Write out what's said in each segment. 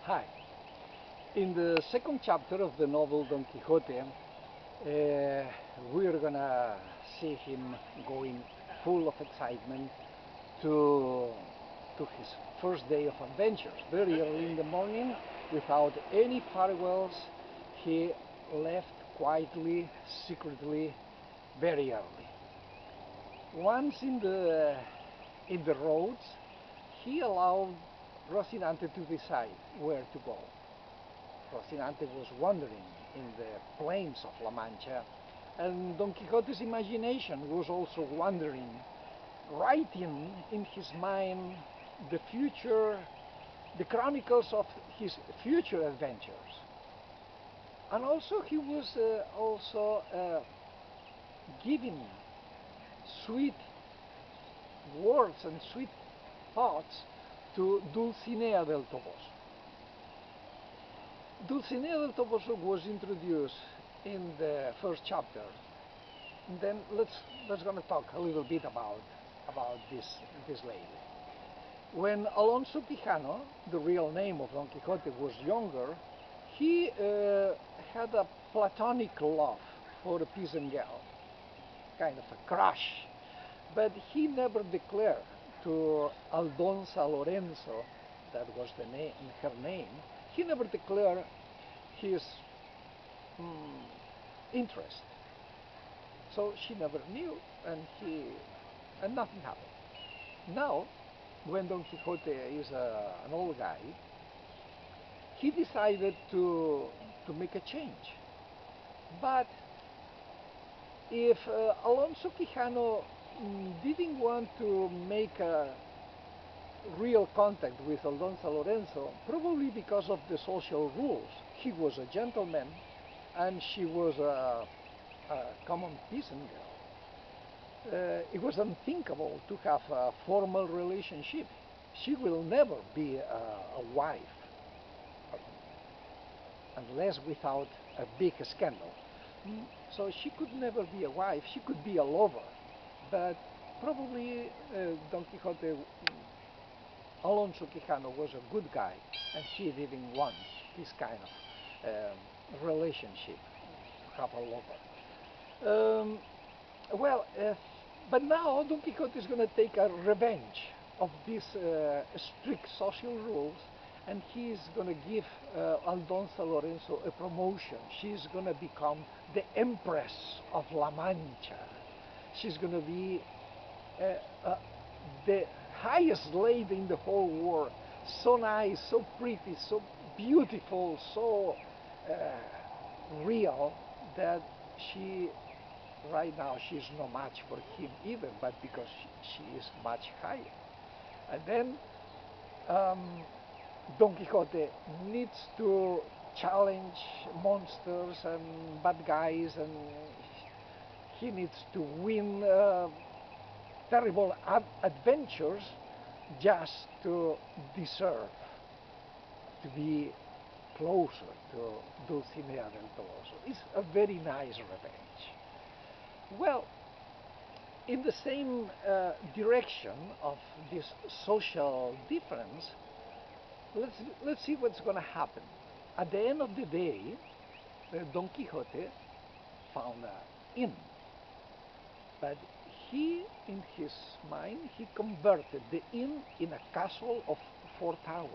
Hi. In the second chapter of the novel Don Quixote, we're gonna see him going full of excitement to his first day of adventures. Very early in the morning, without any farewells, he left quietly, secretly, very early. Once in the roads, he allowed Rocinante to decide where to go. Rocinante was wandering in the plains of La Mancha, and Don Quixote's imagination was also wandering, writing in his mind the future, the chronicles of his future adventures. And also he was giving sweet words and sweet thoughts to Dulcinea del Toboso. Dulcinea del Toboso was introduced in the first chapter. And then let's gonna talk a little bit about this lady. When Alonso Quijano, the real name of Don Quixote, was younger, he had a platonic love for a peasant girl, kind of a crush, but he never declared to Aldonza Lorenzo, that was her name, he never declared his interest. So she never knew, and nothing happened. Now, when Don Quixote is an old guy, he decided to make a change. But if Alonso Quijano didn't want to make a real contact with Aldonza Lorenzo, probably because of the social rules. He was a gentleman and she was a common peasant girl. It was unthinkable to have a formal relationship. She will never be a wife, unless without a big scandal. So she could never be a wife, she could be a lover. But probably Don Quixote, Alonso Quijano was a good guy, and she didn't want this kind of relationship, to have a lover. But now Don Quixote is going to take a revenge of these strict social rules, and he's going to give Aldonza Lorenzo a promotion. She's going to become the empress of La Mancha. She's going to be the highest lady in the whole world. So nice, so pretty, so beautiful, so real, that right now she's no match for him either, but because she is much higher. And then Don Quixote needs to challenge monsters and bad guys, and he needs to win terrible adventures just to deserve to be closer to Dulcinea del Toboso. It's a very nice revenge. Well, in the same direction of this social difference, let's see what's going to happen. At the end of the day, Don Quixote found an inn, but he, in his mind, he converted the inn in a castle of 4 towers.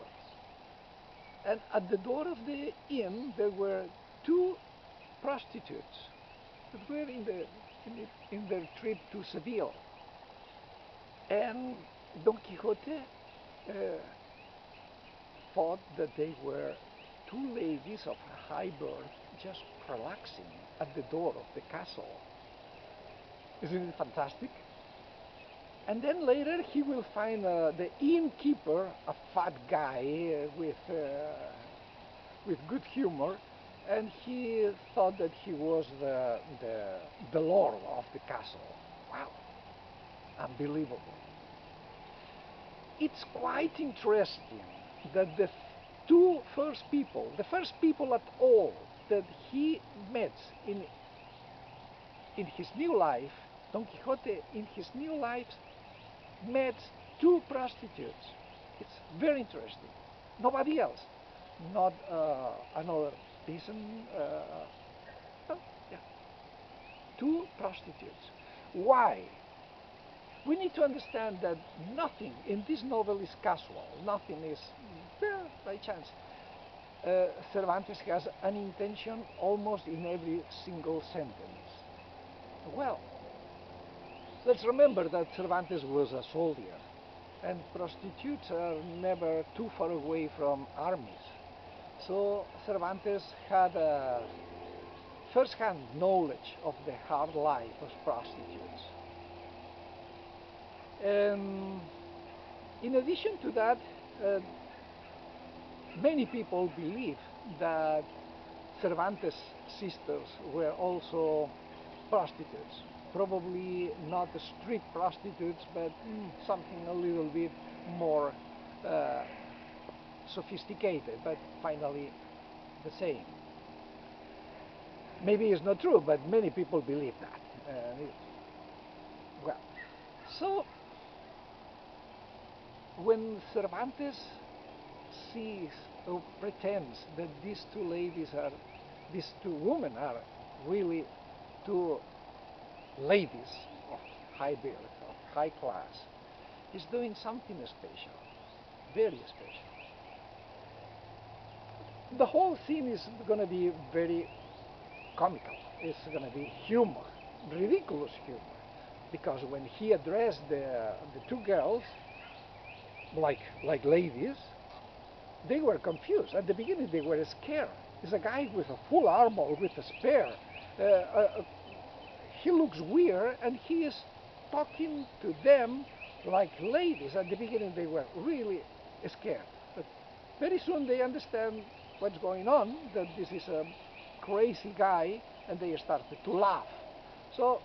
And at the door of the inn, there were 2 prostitutes that were in their trip to Seville. And Don Quixote thought that they were 2 ladies of high birth just relaxing at the door of the castle. Isn't it fantastic? And then later he will find the innkeeper, a fat guy with good humor, and he thought that he was the lord of the castle. Wow, unbelievable. It's quite interesting that the first people at all that he met in his new life, Don Quixote in his new life met 2 prostitutes. It's very interesting. Nobody else. not another peasant. Oh, yeah, two prostitutes. Why? We need to understand that nothing in this novel is casual. Nothing is by chance. Cervantes has an intention almost in every single sentence. Well, let's remember that Cervantes was a soldier, and prostitutes are never too far away from armies. So Cervantes had a first-hand knowledge of the hard life of prostitutes. In addition to that, many people believe that Cervantes' sisters were also prostitutes. Probably not street prostitutes, but something a little bit more sophisticated, but finally the same. Maybe it's not true, but many people believe that. Well, so when Cervantes sees or pretends that these two women are really two ladies of high birth, of high class, he's doing something special, very special. The whole scene is going to be very comical. It's going to be humor, ridiculous humor, because when he addressed the two girls like ladies, they were confused. At the beginning, they were scared. It's a guy with a full armor, with a spear. He looks weird, and he is talking to them like ladies. At the beginning, they were really scared. But very soon, they understand what's going on, that this is a crazy guy, and they started to laugh. So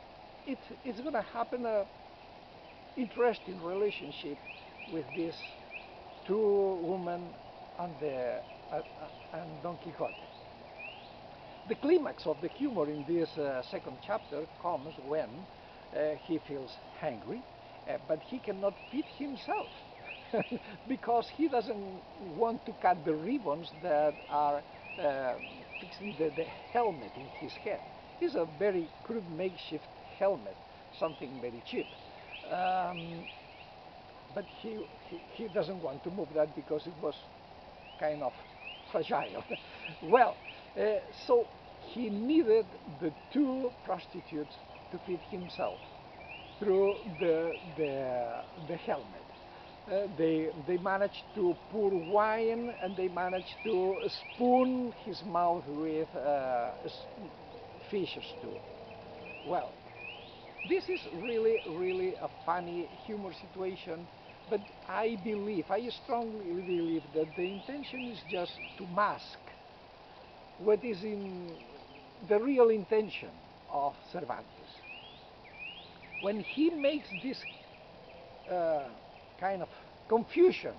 it's going to happen an interesting relationship with these two women and Don Quixote. The climax of the humor in this second chapter comes when he feels hungry, but he cannot feed himself because he doesn't want to cut the ribbons that are fixing the helmet in his head. It's a very crude makeshift helmet, something very cheap. But he doesn't want to move that because it was kind of fragile. Well, so he needed the two prostitutes to feed himself through the helmet. They managed to pour wine, and they managed to spoon his mouth with fish stew. Well, this is really a funny humor situation, but I strongly believe that the intention is just to mask what is in the real intention of Cervantes. When he makes this kind of confusion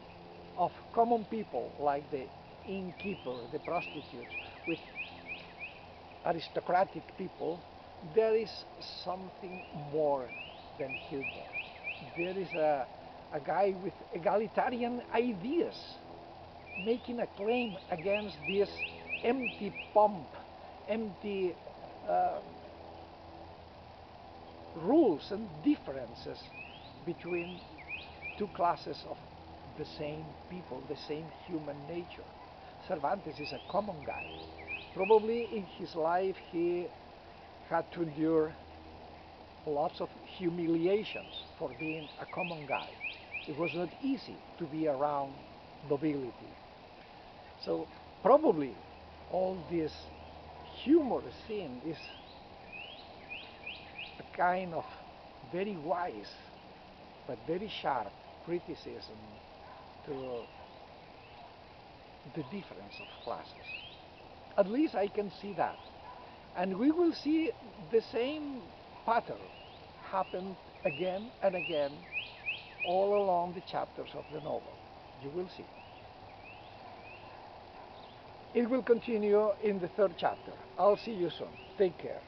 of common people like the innkeeper, the prostitutes, with aristocratic people, there is something more than humor. There is a guy with egalitarian ideas making a claim against this empty pomp, empty rules and differences between two classes of the same people, the same human nature. Cervantes is a common guy. Probably in his life he had to endure lots of humiliations for being a common guy. It was not easy to be around nobility. So probably all this humor scene is a kind of very wise but very sharp criticism to the difference of classes. At least I can see that. And we will see the same pattern happen again and again all along the chapters of the novel. You will see. It will continue in the third chapter. I'll see you soon. Take care.